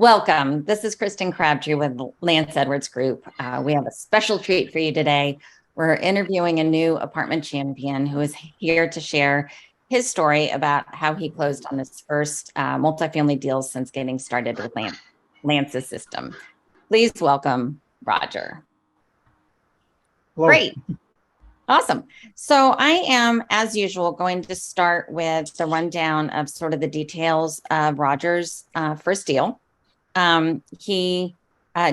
Welcome. This is Kristen Crabtree with Lance Edwards Group. We have a special treat for you today. We're interviewing a new apartment champion who is here to share his story about how he closed on his first multifamily deals since getting started with Lance's system. Please welcome Roger. Hello. Great. Awesome. So I am, as usual, going to start with the rundown of sort of the details of Roger's first deal. He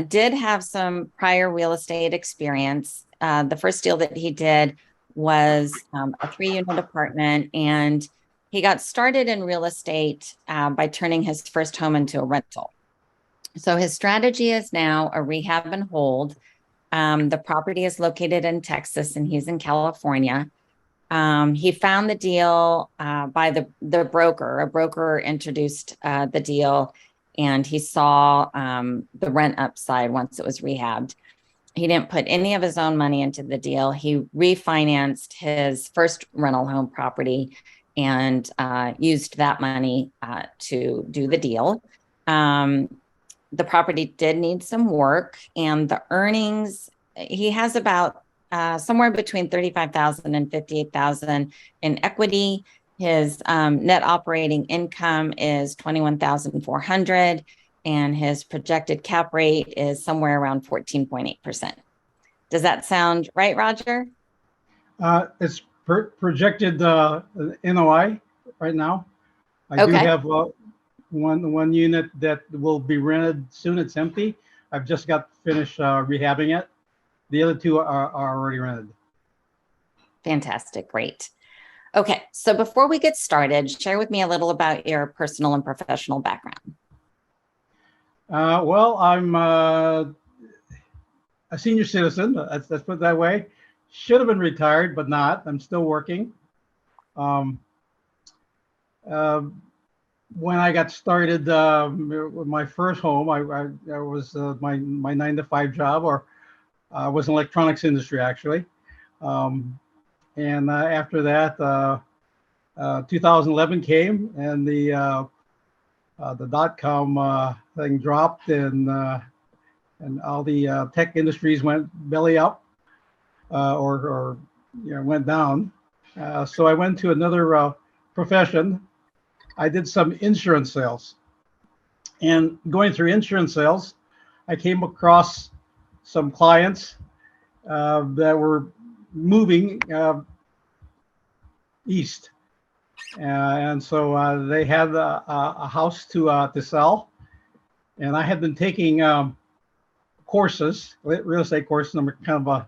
did have some prior real estate experience. The first deal that he did was a 3-unit apartment, and he got started in real estate by turning his first home into a rental. So his strategy is now a rehab and hold. The property is located in Texas, and he's in California. He found the deal by the broker. A broker introduced the deal, and he saw the rent upside once it was rehabbed. He didn't put any of his own money into the deal. He refinanced his first rental home property and used that money to do the deal. The property did need some work, and the earnings, he has about somewhere between $35,000 and $58,000 in equity. His net operating income is $21,400, and his projected cap rate is somewhere around 14.8%. Does that sound right, Roger? It's projected NOI right now. I do have one unit that will be rented soon. It's empty. I've just got finished rehabbing it. The other two are already rented. Fantastic. Great. Okay, so before we get started, share with me a little about your personal and professional background. Well, I'm a senior citizen. Let's put it that way. Should have been retired, but not. I'm still working. When I got started with my first home, I was my 9-to-5 job, or was in electronics industry actually. And after that, 2011 came, and the dot-com thing dropped, and all the tech industries went belly up, or went down. So I went to another profession. I did some insurance sales, and going through insurance sales, I came across some clients that were moving east, and so they had a house to sell, and I had been taking courses, real estate courses. I'm kind of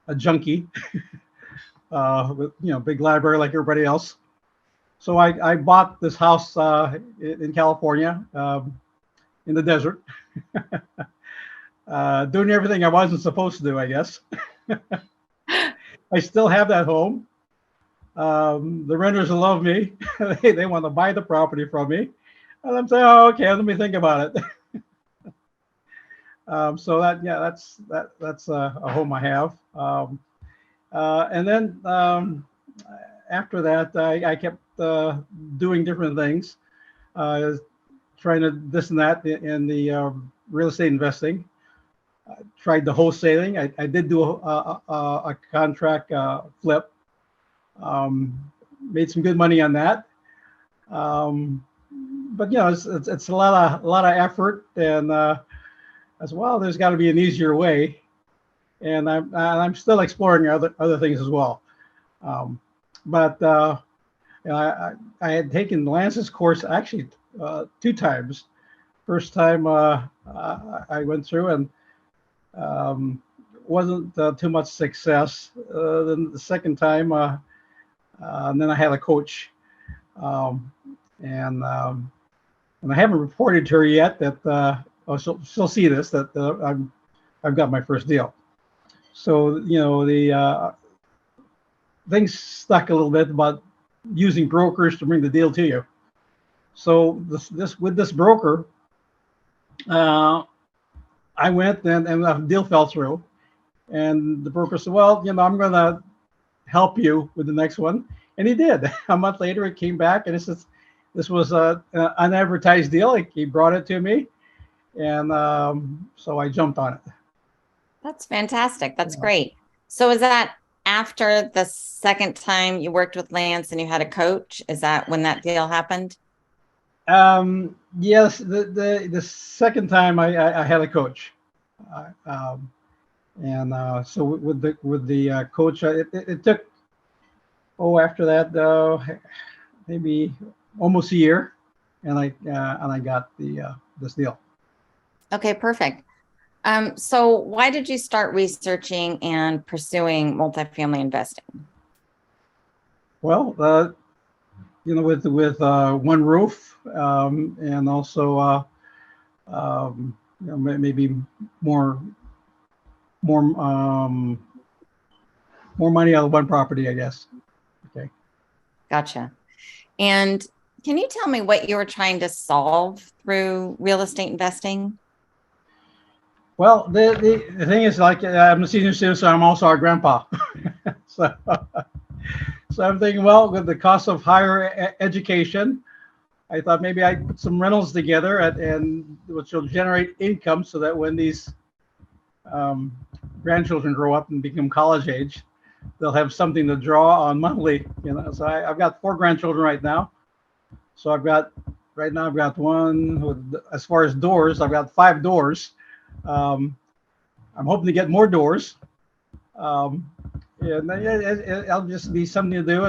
a junkie, with big library like everybody else. So I bought this house in California, in the desert, doing everything I wasn't supposed to do, I guess. I still have that home. The renters love me. They want to buy the property from me, and I'm saying, "Oh, okay, let me think about it." So that's a home I have. And then after that, I kept doing different things, trying to this and that in the real estate investing. Tried the wholesaling. I did do a contract flip. Made some good money on that. But it's a lot of effort, and as well, there's got to be an easier way, and I'm still exploring other things as well. But I had taken Lance's course actually 2 times. First time I went through, and wasn't too much success. Then the second time, and then I had a coach, and I haven't reported to her yet that she'll see this, that I've got my first deal. So the things stuck a little bit about using brokers to bring the deal to you. So with this broker, I went and the deal fell through, and the broker said, "Well, I'm going to help you with the next one," and he did. A month later, it came back, and it says this was an unadvertised deal. He brought it to me, and so I jumped on it. That's fantastic. That's Yeah. great. So is that after the second time you worked with Lance and you had a coach? Is that when that deal happened? Yes, the second time I had a coach, um, and so with the coach, it took after that maybe almost a year, and I got the this deal. Okay, perfect. So why did you start researching and pursuing multifamily investing? Well, with one roof, and also maybe more more more money out of one property, I guess. Okay. Gotcha. And can you tell me what you were trying to solve through real estate investing? Well, the thing is, like, I'm a senior citizen, so I'm also a grandpa. so, so I'm thinking, well, with the cost of higher education, I thought maybe I'd put some rentals together and which will generate income so that when these um, grandchildren grow up and become college age, they'll have something to draw on monthly. So I've got 4 grandchildren right now. So I've got one as far as doors, I've got 5 doors. Um, I'm hoping to get more doors. Um, and it'll just be something to do.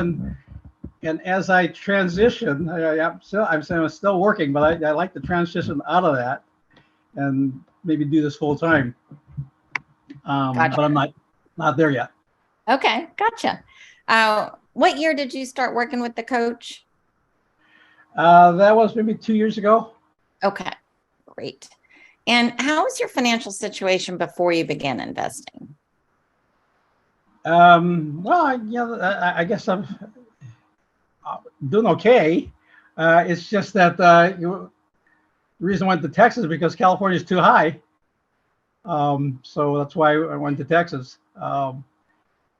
And as I transition, I'm still working, but I like to transition out of that and maybe do this full time. But I'm Gotcha. not there yet. Okay, gotcha. What year did you start working with the coach? That was maybe 2 years ago. Okay, great. And how was your financial situation before you began investing? Well, I guess I'm doing okay. It's just that the reason I went to Texas because California is too high. So that's why I went to Texas.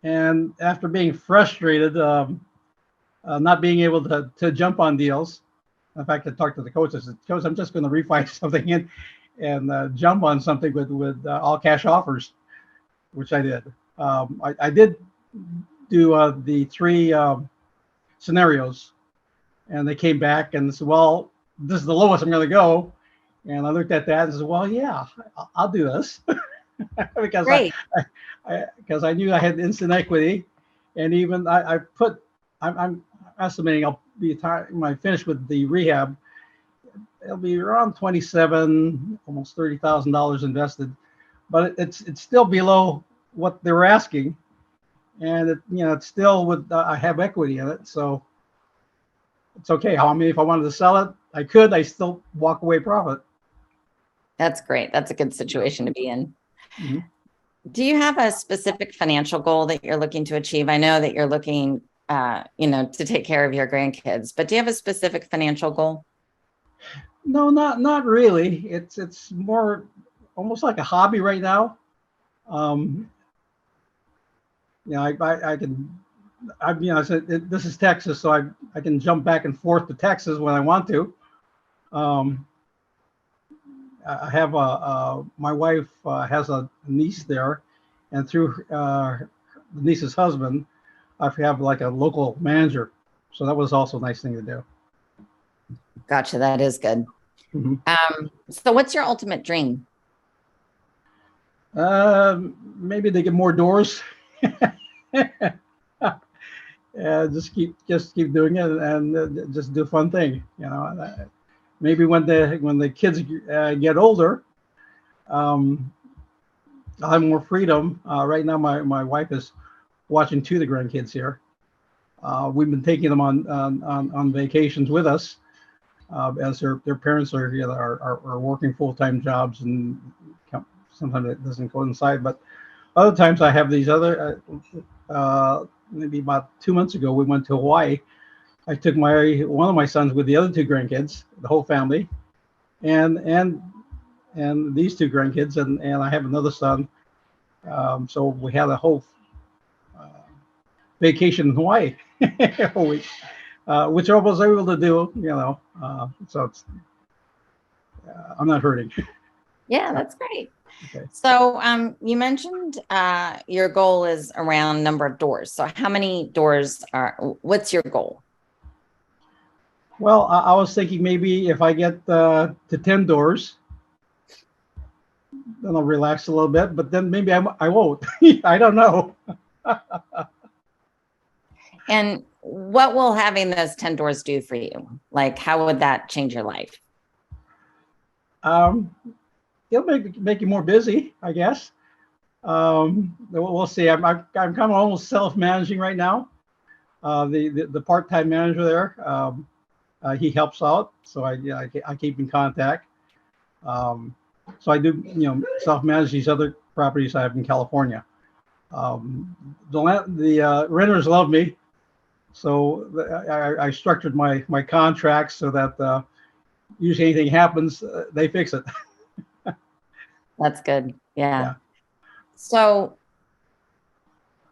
And after being frustrated, not being able to jump on deals, in fact, I talked to the coach. I said, "Coach, I'm just going to refi something in and jump on something with all cash offers," which I did. I did do the 3 scenarios, and they came back and said, "Well, this is the lowest I'm going to go." And I looked at that and said, "Well, yeah, I'll do this," because Great. I knew I had instant equity, and even I put I'm estimating I'll be when I finish with the rehab, it'll be around 27, almost $30,000 invested, but it's still below what they were asking, and it's still with I have equity in it, so it's okay. I mean, if I wanted to sell it, I could. I still walk away profit. That's great. That's a good situation to be in. Mhm. Do you have a specific financial goal that you're looking to achieve? I know that you're looking, to take care of your grandkids, but do you have a specific financial goal? No, not really. It's more almost like a hobby right now. Um, I can, I said this is Texas, so I can jump back and forth to Texas when I want to. Um, I have my wife has a niece there, and through the niece's husband, I have like a local manager. So that was also a nice thing to do. Gotcha. That is good. Mhm. So what's your ultimate dream? Maybe they get more doors. Just keep doing it and just do a fun thing. Maybe when the kids get older, um, I'll have more freedom. Right now, my wife is watching 2 of the grandkids here. We've been taking them on vacations with us as their parents are working full-time jobs, and sometimes it doesn't coincide. But other times I have these other. Maybe about 2 months ago, we went to Hawaii. I took one of my sons with the other 2 grandkids, the whole family, and these 2 grandkids, and I have another son. So we had a whole uh, vacation in Hawaii, which I was able to do. So I'm not hurting. Yeah, that's great. Okay. So you mentioned your goal is around number of doors. So how many doors what's your goal? Well, I was thinking maybe if I get to 10 doors, then I'll relax a little bit, but then maybe I won't. I don't know. And what will having those 10 doors do for you? Like, how would that change your life? Um, it'll make you more busy, I guess. We'll see. I'm kind of almost self-managing right now. The part-time manager there, he helps out, so I keep in contact. Um, so I do, self-manage these other properties I have in California. The renters love me, so I structured my contracts so that usually anything happens, they fix it. That's good. Yeah. Yeah. So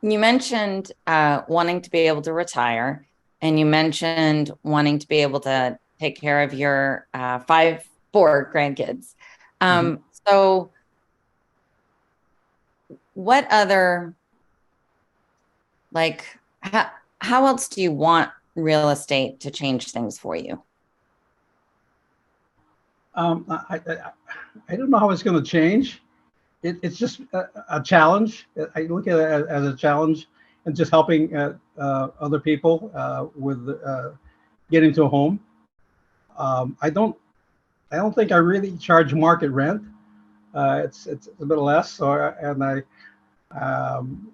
you mentioned wanting to be able to retire, and you mentioned wanting to be able to take care of your four grandkids. Mhm. So what other, like, how else do you want real estate to change things for you? I don't know how it's going to change. It's just a challenge. I look at it as a challenge and just helping other people with getting to a home. I don't think I really charge market rent. It's a bit less. So and um,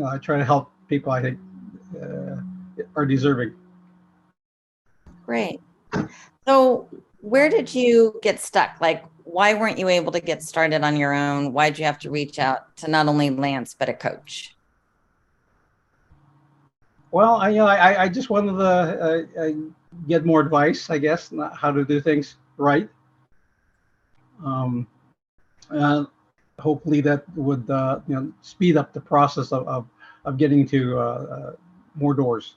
I try to help people I think uh, are deserving. Great. So where did you get stuck? Like, why weren't you able to get started on your own? Why'd you have to reach out to not only Lance, but a coach? Well, I just wanted to get more advice, I guess, how to do things right. Um, uh, Hopefully that would speed up the process of getting to more doors.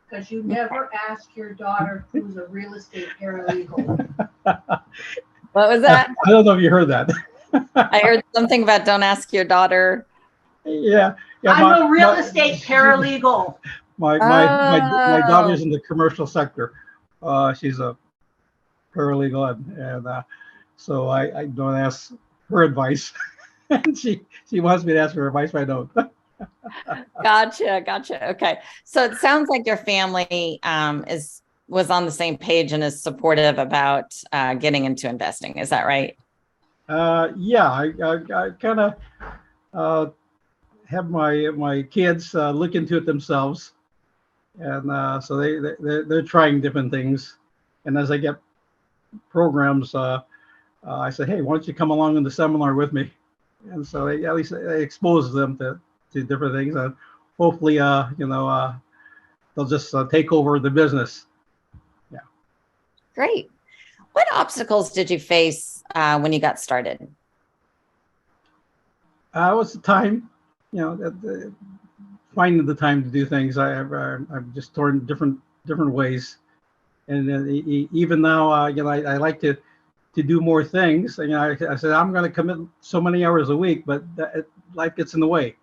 Because you never ask your daughter who's a real estate paralegal. What was that? I don't know if you heard that. I heard something about don't ask your daughter. Yeah, yeah. I'm a real estate paralegal. My Oh, daughter's in the commercial sector. She's a paralegal, and so I don't ask her advice. And she wants me to ask her advice, but I don't. gotcha. Okay. So it sounds like your family was on the same page and is supportive about getting into investing. Is that right? Yeah, I kind of uh, have my kids look into it themselves, and so they're trying different things. And as I get programs, I say, hey, why don't you come along in the seminar with me? And so at least they expose them to different things, and hopefully, they'll just take over the business. Yeah. Great. What obstacles did you face when you got started? What's the time? Finding the time to do things. I've just torn different ways, and even now, I like to do more things. And, I said I'm going to commit so many hours a week, but life gets in the way.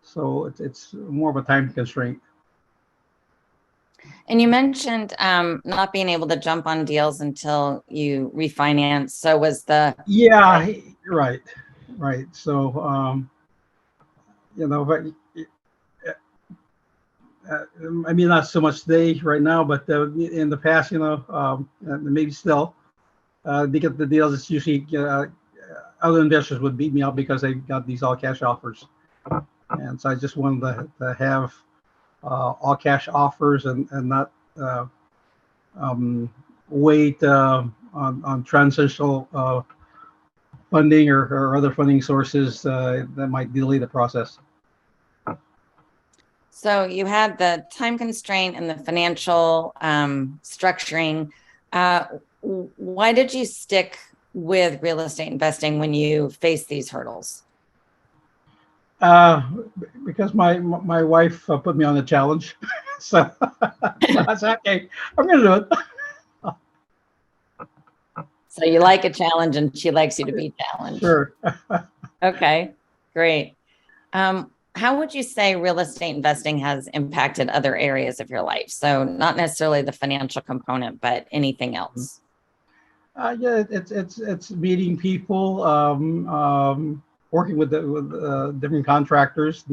So it's more of a time constraint. And you mentioned not being able to jump on deals until you refinance. So was the Yeah, right, right. So but I mean, not so much today right now, but in the past, maybe still, to get the deals, it's usually other investors would beat me out because they got these all cash offers, and so I just wanted to have all cash offers and not um, wait on transitional funding or other funding sources that might delay the process. So you had the time constraint and the financial structuring. Why did you stick with real estate investing when you faced these hurdles? Uh, because my wife put me on the challenge, so so I said, okay, I'm gonna do it. So you like a challenge and she likes you to be challenged. Sure. Okay, great. How would you say real estate investing has impacted other areas of your life? So not necessarily the financial component, but anything else. Yeah, it's meeting people, working with different contractors,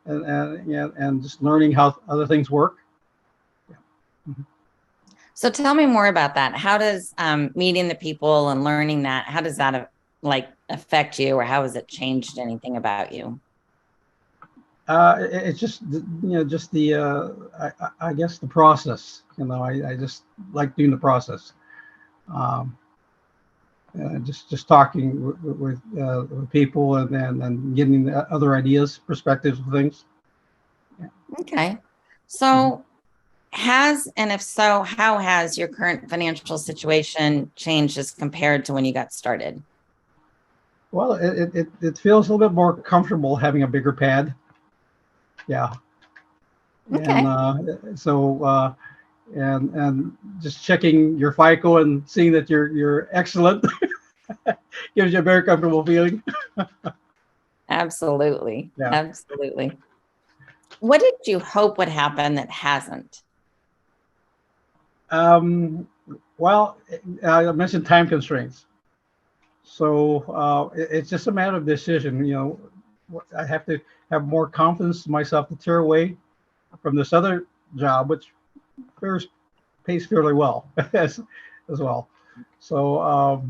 and just learning how other things work. So tell me more about that. How does meeting the people and learning that, how does that like affect you, or how has it changed anything about you? It's just just the I guess the process. I just like doing the process. Um, just talking with people, and getting the other ideas, perspectives of things. Yeah. Okay. So and if so, how has your current financial situation changed as compared to when you got started? Well, it feels a little bit more comfortable having a bigger pad. Yeah, and Okay. and just checking your FICO and seeing that you're excellent gives you a very comfortable feeling. Absolutely. Yeah. Absolutely. What did you hope would happen that hasn't? Um, well, I mentioned time constraints. So it's just a matter of decision. I have to have more confidence in myself to tear away from this other job, which pays fairly well as well. So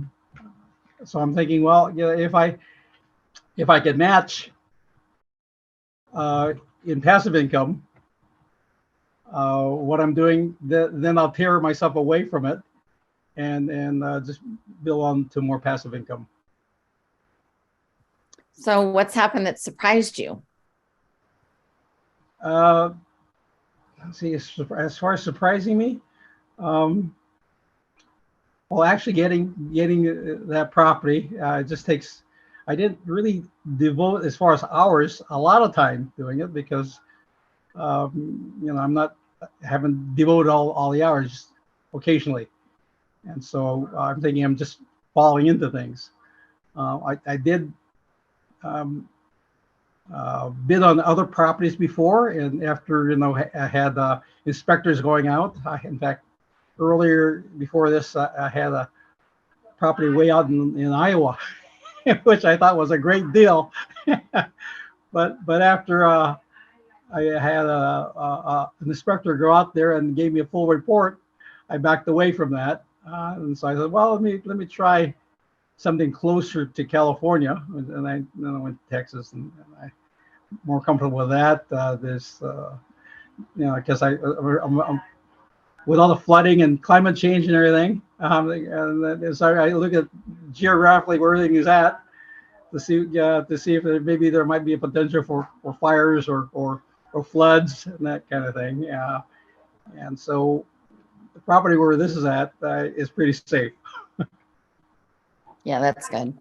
so I'm thinking, well, if I could match uh, in passive income what I'm doing, then I'll tear myself away from it and just build on to more passive income. So what's happened that surprised you? Uh, let's see, as far as surprising me, um, well, actually getting that property, it just takes. I didn't really devote, as far as hours, a lot of time doing it because I'm not haven't devoted all the hours, just occasionally, and so I'm thinking I'm just falling into things. I did bid on other properties before, and after I had inspectors going out. In fact, earlier before this, I had a property way out in Iowa, which I thought was a great deal. but after I had an inspector go out there and gave me a full report, I backed away from that, and so I said, well, let me try something closer to California, and then I went to Texas, and I more comfortable with that. Because I'm with all the flooding and climate change and everything, and so I look at geographically where everything is at to see if maybe there might be a potential for fires or floods and that kind of thing. And so the property where this is at is pretty safe. Yeah, that's good.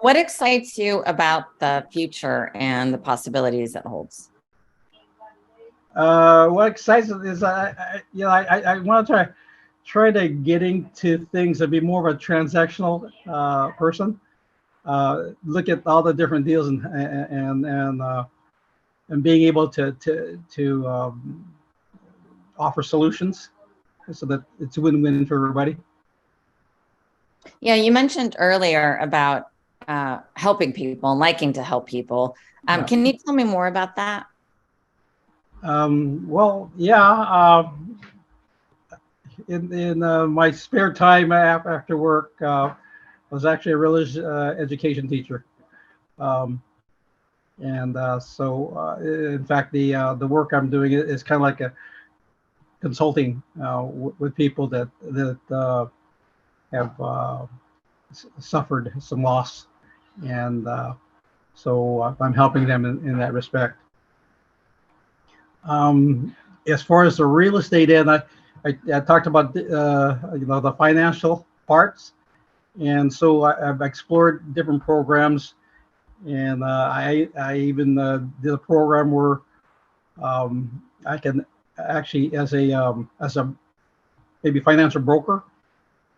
What excites you about the future and the possibilities it holds? What excites me is I want to try to get into things and be more of a transactional person. Look at all the different deals and being able to offer solutions so that it's a win-win for everybody. Yeah, you mentioned earlier about helping people and liking to help people. Yeah. Can you tell me more about that? Well, yeah. In my spare time after work, I was actually a religious education teacher. Um, and so, in fact, the work I'm doing is kind of like a consulting with people that have suffered some loss, and so I'm helping them in that respect. As far as the real estate end, I talked about the financial parts, and so I've explored different programs, and I even did a program where I can actually as a maybe financial broker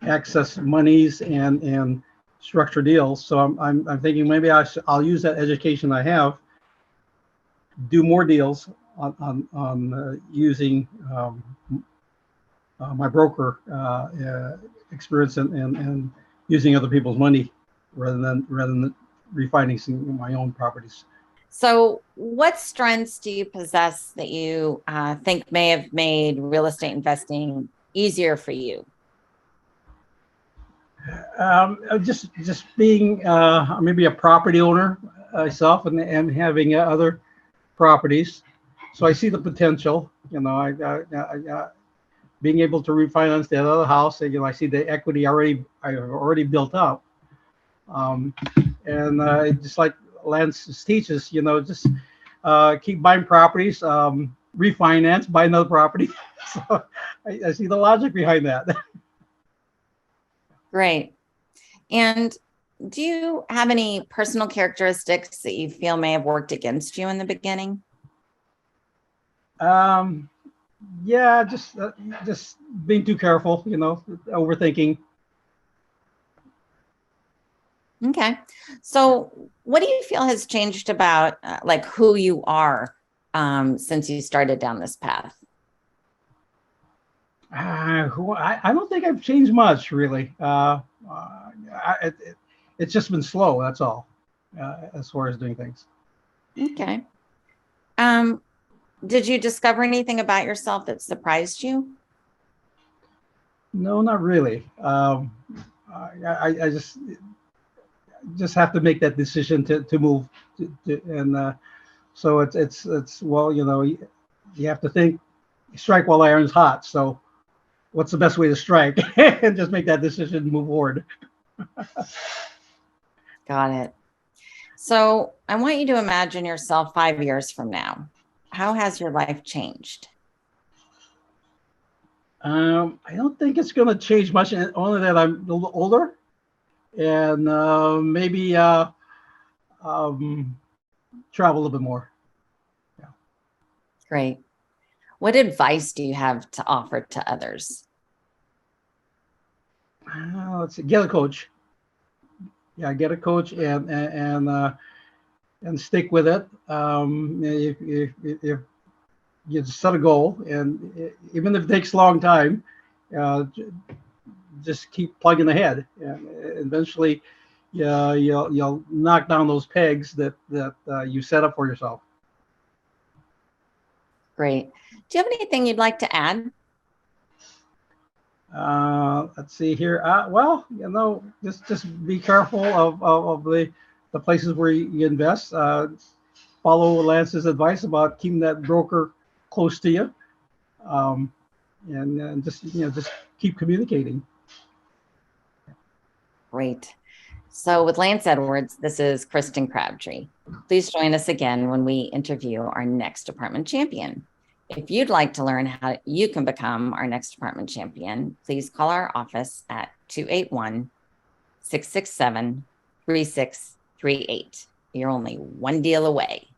access monies and structure deals. So I'm thinking maybe I'll use that education I have, do more deals on using my broker experience and using other people's money rather than refinancing my own properties. So, what strengths do you possess that you think may have made real estate investing easier for you? Just being maybe a property owner myself and having other properties, so I see the potential. Being able to refinance that other house, I see the equity I've already built up, um, and just like Lance teaches, just keep buying properties, refinance, buy another property. So I see the logic behind that. Great. And do you have any personal characteristics that you feel may have worked against you in the beginning? Yeah, just being too careful, overthinking. Okay. So, what do you feel has changed about like who you are since you started down this path? I don't think I've changed much really. It's just been slow. That's all, as far as doing things. Okay. Um, did you discover anything about yourself that surprised you? No, not really. I just have to make that decision to move, and so it's well, you have to think, strike while iron's hot. So what's the best way to strike, and just make that decision and move forward. Got it. So, I want you to imagine yourself 5 years from now. How has your life changed? I don't think it's going to change much, only that I'm a little older and maybe um, travel a little bit more. Yeah. Great. What advice do you have to offer to others? Let's see, get a coach. Yeah, get a coach and stick with it. If you set a goal, and even if it takes a long time, uh, just keep plugging ahead, and eventually, yeah, you'll knock down those pegs that you set up for yourself. Great. Do you have anything you'd like to add? Let's see here. Well, just be careful of the places where you invest. Follow Lance's advice about keeping that broker close to you, um, and just keep communicating. Great. So, with Lance Edwards, this is Kristen Crabtree. Please join us again when we interview our next department champion. If you'd like to learn how you can become our next department champion, please call our office at 281 667 3638. You're only one deal away.